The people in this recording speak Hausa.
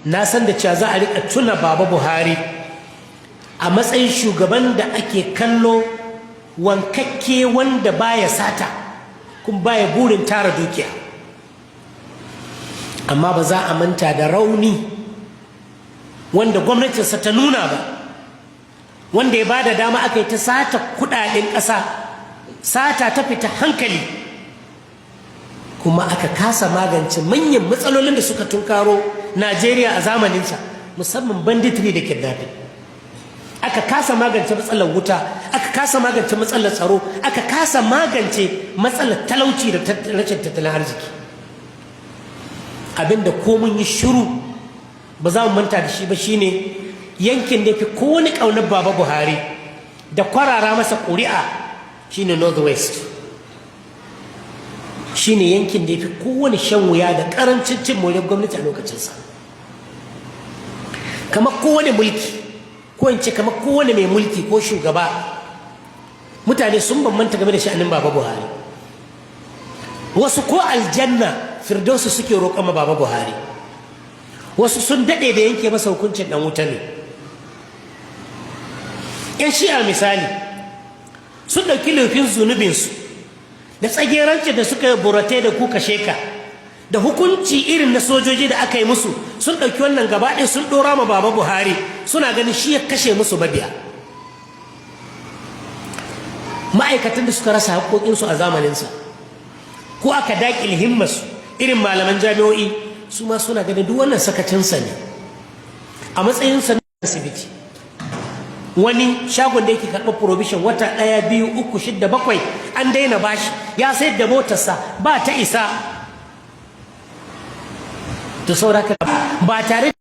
na san da cewa za a rika tuna Baba Buhari a matsayin shugaban da ake kallo wankakke wanda baya sata kuma baya burin tara dukiya, amma ba za a manta da rauni wanda gwamnatinsa ta nuna ba, wanda ya ba da dama aka yi ta sata kudaden ƙasa, sata ta fita hankali, kuma aka kasa magance manyan matsalolin da suka tunkaro Najeriya a zamaninsa, musamman banditry da kidnapping. Aka kasa magance matsalar wuta, aka kasa magance matsalar tsaro, aka kasa magance matsalar talauci da rashin tattalin arziki. Abinda ko mun yi shiru ba za mu manta da shi ba shine yankin da fi kowane ƙaunar Baba Buhari da kwarara masa ƙuri'a shine Northwest. Shine yankin da ya fi kowane shan wuya da ƙarancin cin moriyar gwamnati a lokacinsa. Kamar kowane mulki, ko in ce kamar kowane mai mulki ko shugaba, mutane sun bambanta game da sha'anin Baba Buhari. Wasu ko aljanna firdausu suke roƙon ma Baba Buhari, wasu sun daɗe da yanke masa hukuncin ɗan wuta ne. 'Yan shi'a misali sun ɗauki laifin zunubinsu da tsagerancin da suka yi burate da kuka sheka da hukunci irin na sojoji da aka yi musu, sun ɗauki wannan gaba ɗaya sun ɗora ma Baba Buhari, suna ganin shi ya kashe musu mabiya. Ma'aikatan da suka rasa haƙoƙinsu a zamaninsa ko aka daƙile himmarsu irin malaman jami'o'i, su ma suna ganin duk wannan sakacinsa ne. A matsayinsa na asibiti, wani shagon da yake karɓar provision wata 1, 2, 3, 6, 7 an daina bashi, ya sayar da motarsa ba ta isa, to sauraka ba tare